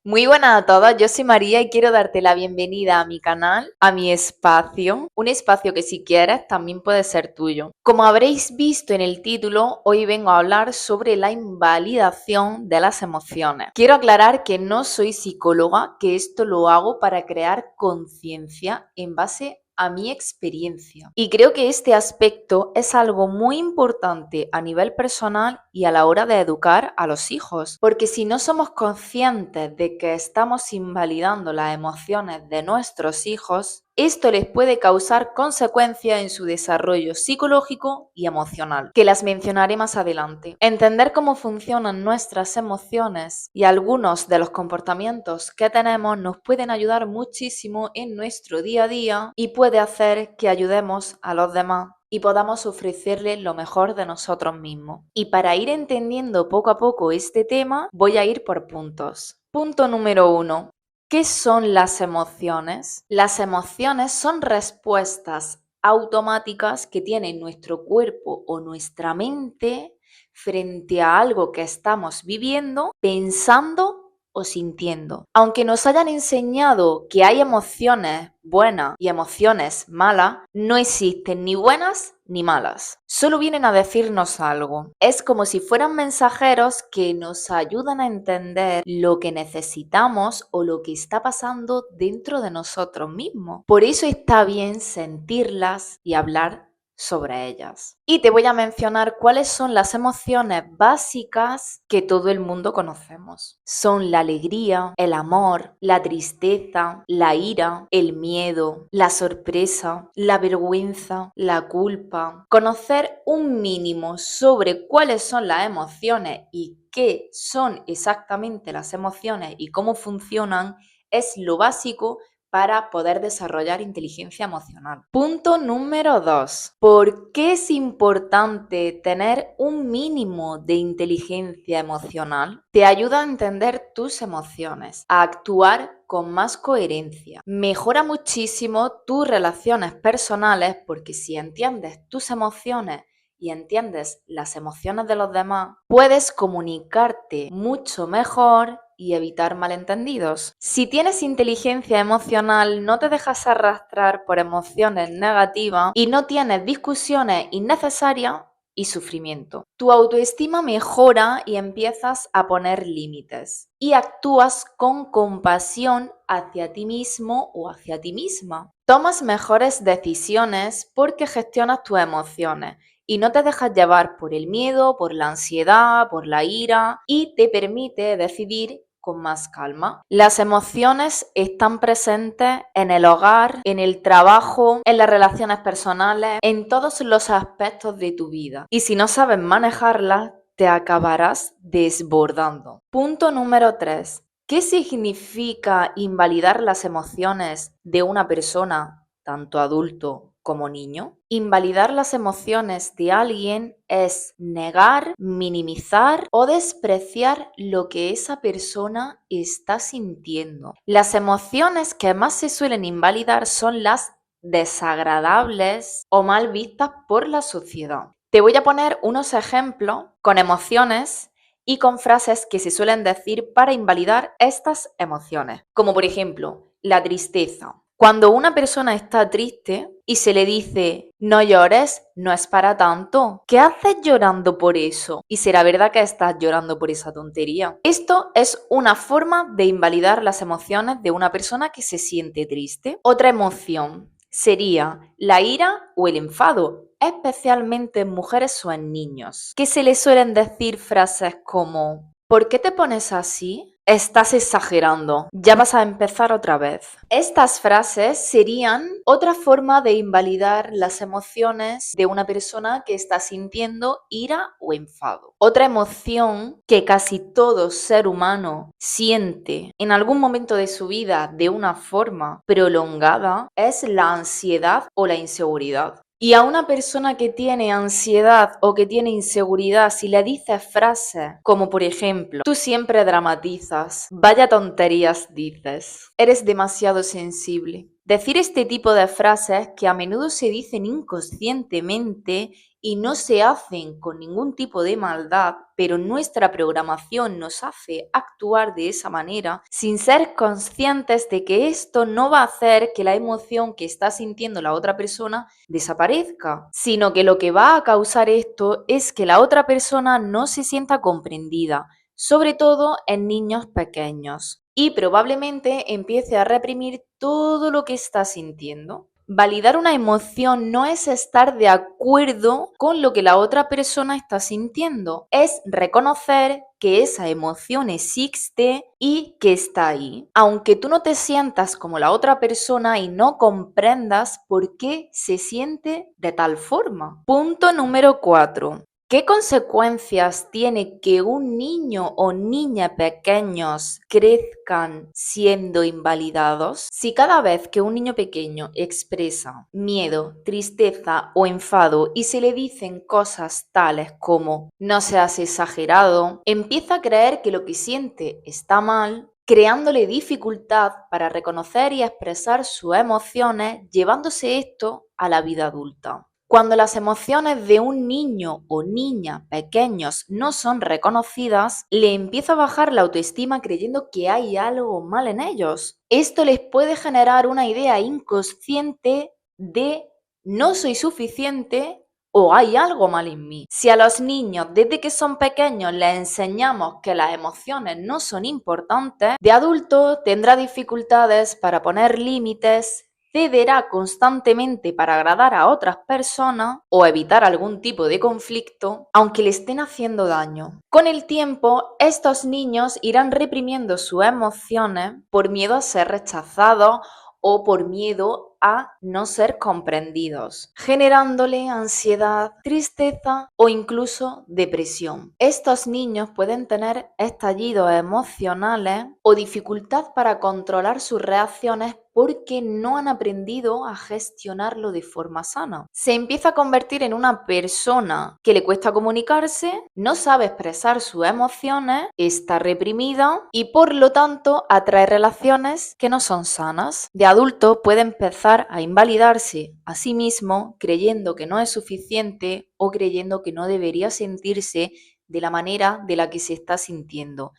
Muy buenas a todos, yo soy María y quiero darte la bienvenida a mi canal, a mi espacio, un espacio que si quieres también puede ser tuyo. Como habréis visto en el título, hoy vengo a hablar sobre la invalidación de las emociones. Quiero aclarar que no soy psicóloga, que esto lo hago para crear conciencia en base a mi experiencia. Y creo que este aspecto es algo muy importante a nivel personal y a la hora de educar a los hijos, porque si no somos conscientes de que estamos invalidando las emociones de nuestros hijos, esto les puede causar consecuencias en su desarrollo psicológico y emocional, que las mencionaré más adelante. Entender cómo funcionan nuestras emociones y algunos de los comportamientos que tenemos nos pueden ayudar muchísimo en nuestro día a día y puede hacer que ayudemos a los demás y podamos ofrecerles lo mejor de nosotros mismos. Y para ir entendiendo poco a poco este tema, voy a ir por puntos. Punto número 1. ¿Qué son las emociones? Las emociones son respuestas automáticas que tiene nuestro cuerpo o nuestra mente frente a algo que estamos viviendo, pensando o sintiendo. Aunque nos hayan enseñado que hay emociones buenas y emociones malas, no existen ni buenas ni malas. Solo vienen a decirnos algo. Es como si fueran mensajeros que nos ayudan a entender lo que necesitamos o lo que está pasando dentro de nosotros mismos. Por eso está bien sentirlas y hablar sobre ellas. Y te voy a mencionar cuáles son las emociones básicas que todo el mundo conocemos. Son la alegría, el amor, la tristeza, la ira, el miedo, la sorpresa, la vergüenza, la culpa. Conocer un mínimo sobre cuáles son las emociones y qué son exactamente las emociones y cómo funcionan es lo básico para poder desarrollar inteligencia emocional. Punto número 2. ¿Por qué es importante tener un mínimo de inteligencia emocional? Te ayuda a entender tus emociones, a actuar con más coherencia. Mejora muchísimo tus relaciones personales porque si entiendes tus emociones y entiendes las emociones de los demás, puedes comunicarte mucho mejor y evitar malentendidos. Si tienes inteligencia emocional, no te dejas arrastrar por emociones negativas y no tienes discusiones innecesarias y sufrimiento. Tu autoestima mejora y empiezas a poner límites y actúas con compasión hacia ti mismo o hacia ti misma. Tomas mejores decisiones porque gestionas tus emociones y no te dejas llevar por el miedo, por la ansiedad, por la ira y te permite decidir con más calma. Las emociones están presentes en el hogar, en el trabajo, en las relaciones personales, en todos los aspectos de tu vida. Y si no sabes manejarlas, te acabarás desbordando. Punto número 3. ¿Qué significa invalidar las emociones de una persona, tanto adulto como niño? Invalidar las emociones de alguien es negar, minimizar o despreciar lo que esa persona está sintiendo. Las emociones que más se suelen invalidar son las desagradables o mal vistas por la sociedad. Te voy a poner unos ejemplos con emociones y con frases que se suelen decir para invalidar estas emociones, como por ejemplo la tristeza. Cuando una persona está triste y se le dice no llores, no es para tanto, ¿qué haces llorando por eso? ¿Y será verdad que estás llorando por esa tontería? Esto es una forma de invalidar las emociones de una persona que se siente triste. Otra emoción sería la ira o el enfado, especialmente en mujeres o en niños, que se les suelen decir frases como ¿por qué te pones así? Estás exagerando, ya vas a empezar otra vez. Estas frases serían otra forma de invalidar las emociones de una persona que está sintiendo ira o enfado. Otra emoción que casi todo ser humano siente en algún momento de su vida de una forma prolongada es la ansiedad o la inseguridad. Y a una persona que tiene ansiedad o que tiene inseguridad, si le dices frases como por ejemplo, tú siempre dramatizas, vaya tonterías dices, eres demasiado sensible. Decir este tipo de frases que a menudo se dicen inconscientemente y no se hacen con ningún tipo de maldad, pero nuestra programación nos hace actuar de esa manera sin ser conscientes de que esto no va a hacer que la emoción que está sintiendo la otra persona desaparezca, sino que lo que va a causar esto es que la otra persona no se sienta comprendida, sobre todo en niños pequeños, y probablemente empiece a reprimir todo lo que está sintiendo. Validar una emoción no es estar de acuerdo con lo que la otra persona está sintiendo, es reconocer que esa emoción existe y que está ahí, aunque tú no te sientas como la otra persona y no comprendas por qué se siente de tal forma. Punto número 4. ¿Qué consecuencias tiene que un niño o niña pequeños crezcan siendo invalidados? Si cada vez que un niño pequeño expresa miedo, tristeza o enfado y se le dicen cosas tales como no seas exagerado, empieza a creer que lo que siente está mal, creándole dificultad para reconocer y expresar sus emociones, llevándose esto a la vida adulta. Cuando las emociones de un niño o niña pequeños no son reconocidas, le empieza a bajar la autoestima creyendo que hay algo mal en ellos. Esto les puede generar una idea inconsciente de no soy suficiente o hay algo mal en mí. Si a los niños desde que son pequeños les enseñamos que las emociones no son importantes, de adulto tendrá dificultades para poner límites, cederá constantemente para agradar a otras personas o evitar algún tipo de conflicto, aunque le estén haciendo daño. Con el tiempo, estos niños irán reprimiendo sus emociones por miedo a ser rechazados o por miedo a no ser comprendidos, generándole ansiedad, tristeza o incluso depresión. Estos niños pueden tener estallidos emocionales o dificultad para controlar sus reacciones porque no han aprendido a gestionarlo de forma sana. Se empieza a convertir en una persona que le cuesta comunicarse, no sabe expresar sus emociones, está reprimida y por lo tanto atrae relaciones que no son sanas. De adulto puede empezar a invalidarse a sí mismo creyendo que no es suficiente o creyendo que no debería sentirse de la manera de la que se está sintiendo.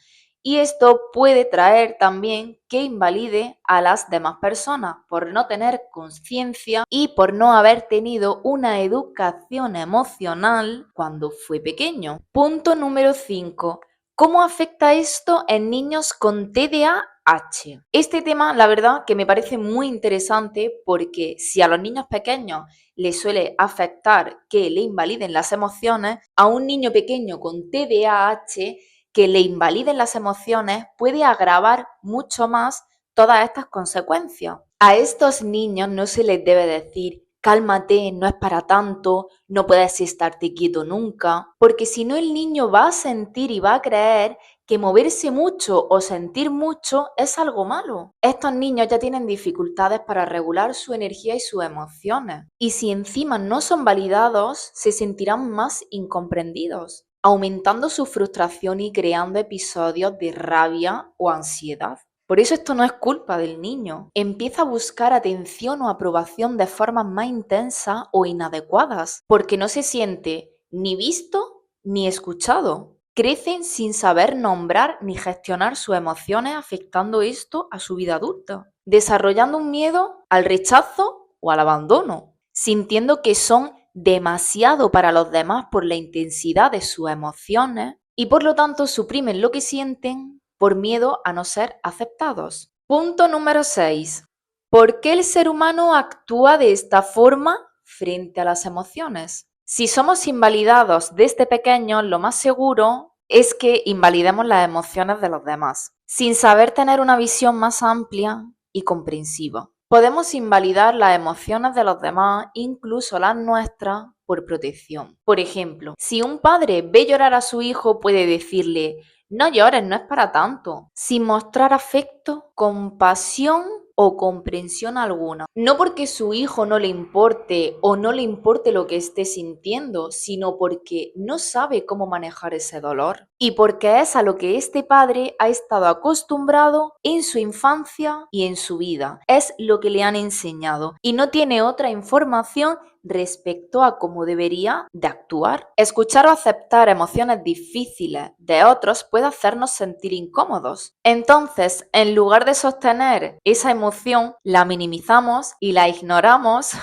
Y esto puede traer también que invalide a las demás personas por no tener conciencia y por no haber tenido una educación emocional cuando fue pequeño. Punto número 5. ¿Cómo afecta esto en niños con TDAH? Este tema, la verdad, que me parece muy interesante porque si a los niños pequeños les suele afectar que le invaliden las emociones, a un niño pequeño con TDAH que le invaliden las emociones puede agravar mucho más todas estas consecuencias. A estos niños no se les debe decir cálmate, no es para tanto, no puedes estarte quieto nunca, porque si no el niño va a sentir y va a creer que moverse mucho o sentir mucho es algo malo. Estos niños ya tienen dificultades para regular su energía y sus emociones, y si encima no son validados, se sentirán más incomprendidos, aumentando su frustración y creando episodios de rabia o ansiedad. Por eso esto no es culpa del niño. Empieza a buscar atención o aprobación de formas más intensas o inadecuadas, porque no se siente ni visto ni escuchado. Crecen sin saber nombrar ni gestionar sus emociones, afectando esto a su vida adulta, desarrollando un miedo al rechazo o al abandono, sintiendo que son demasiado para los demás por la intensidad de sus emociones y por lo tanto suprimen lo que sienten por miedo a no ser aceptados. Punto número 6. ¿Por qué el ser humano actúa de esta forma frente a las emociones? Si somos invalidados desde pequeños, lo más seguro es que invalidemos las emociones de los demás, sin saber tener una visión más amplia y comprensiva. Podemos invalidar las emociones de los demás, incluso las nuestras, por protección. Por ejemplo, si un padre ve llorar a su hijo, puede decirle no llores, no es para tanto, sin mostrar afecto, compasión o comprensión alguna. No porque su hijo no le importe o no le importe lo que esté sintiendo, sino porque no sabe cómo manejar ese dolor. y porque es a lo que este padre ha estado acostumbrado en su infancia y en su vida. Es lo que le han enseñado y no tiene otra información respecto a cómo debería de actuar. Escuchar o aceptar emociones difíciles de otros puede hacernos sentir incómodos. Entonces, en lugar de sostener esa emoción, la minimizamos y la ignoramos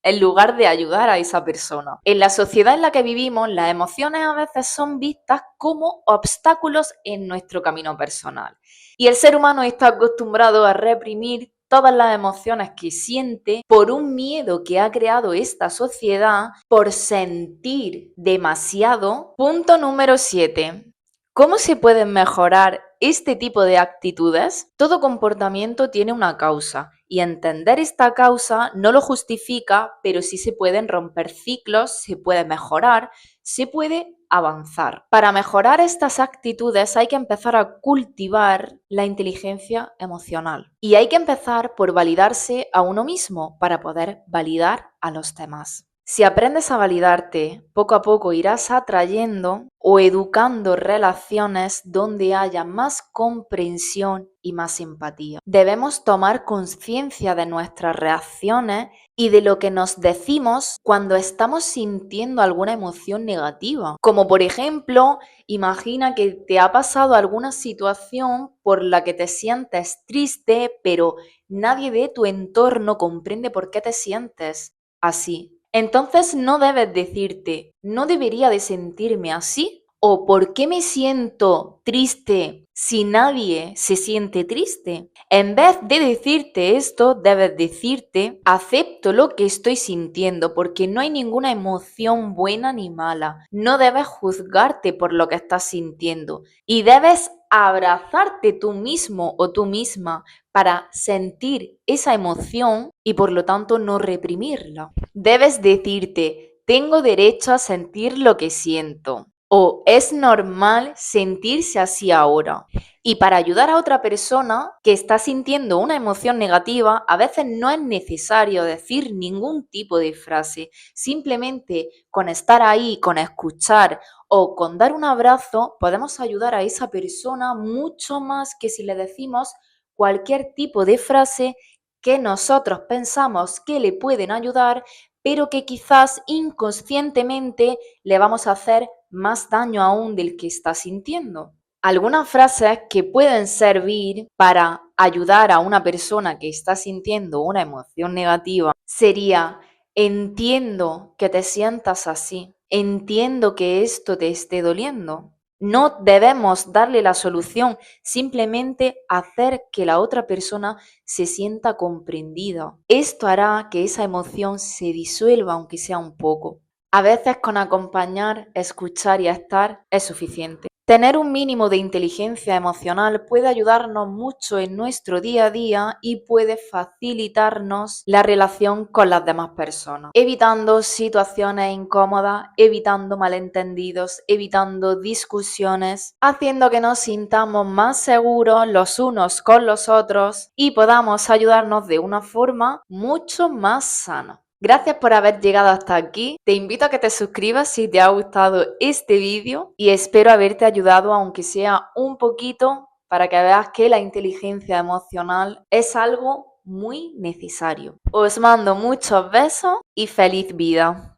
en lugar de ayudar a esa persona. En la sociedad en la que vivimos, las emociones a veces son vistas como obstáculos en nuestro camino personal. Y el ser humano está acostumbrado a reprimir todas las emociones que siente por un miedo que ha creado esta sociedad por sentir demasiado. Punto número 7. ¿Cómo se pueden mejorar este tipo de actitudes? Todo comportamiento tiene una causa y entender esta causa no lo justifica, pero sí se pueden romper ciclos, se puede mejorar, se puede avanzar. Para mejorar estas actitudes hay que empezar a cultivar la inteligencia emocional y hay que empezar por validarse a uno mismo para poder validar a los demás. Si aprendes a validarte, poco a poco irás atrayendo o educando relaciones donde haya más comprensión y más empatía. Debemos tomar conciencia de nuestras reacciones y de lo que nos decimos cuando estamos sintiendo alguna emoción negativa. Como por ejemplo, imagina que te ha pasado alguna situación por la que te sientes triste, pero nadie de tu entorno comprende por qué te sientes así. Entonces no debes decirte, no debería de sentirme así, o ¿por qué me siento triste si nadie se siente triste? En vez de decirte esto, debes decirte, acepto lo que estoy sintiendo porque no hay ninguna emoción buena ni mala. No debes juzgarte por lo que estás sintiendo y debes abrazarte tú mismo o tú misma para sentir esa emoción y por lo tanto no reprimirla. Debes decirte, tengo derecho a sentir lo que siento o es normal sentirse así ahora. Y para ayudar a otra persona que está sintiendo una emoción negativa, a veces no es necesario decir ningún tipo de frase. Simplemente con estar ahí, con escuchar o con dar un abrazo, podemos ayudar a esa persona mucho más que si le decimos cualquier tipo de frase que nosotros pensamos que le pueden ayudar, pero que quizás inconscientemente le vamos a hacer más daño aún del que está sintiendo. Algunas frases que pueden servir para ayudar a una persona que está sintiendo una emoción negativa sería: entiendo que te sientas así, entiendo que esto te esté doliendo. No debemos darle la solución, simplemente hacer que la otra persona se sienta comprendida. Esto hará que esa emoción se disuelva, aunque sea un poco. A veces con acompañar, escuchar y estar es suficiente. Tener un mínimo de inteligencia emocional puede ayudarnos mucho en nuestro día a día y puede facilitarnos la relación con las demás personas, evitando situaciones incómodas, evitando malentendidos, evitando discusiones, haciendo que nos sintamos más seguros los unos con los otros y podamos ayudarnos de una forma mucho más sana. Gracias por haber llegado hasta aquí. Te invito a que te suscribas si te ha gustado este vídeo y espero haberte ayudado, aunque sea un poquito, para que veas que la inteligencia emocional es algo muy necesario. Os mando muchos besos y feliz vida.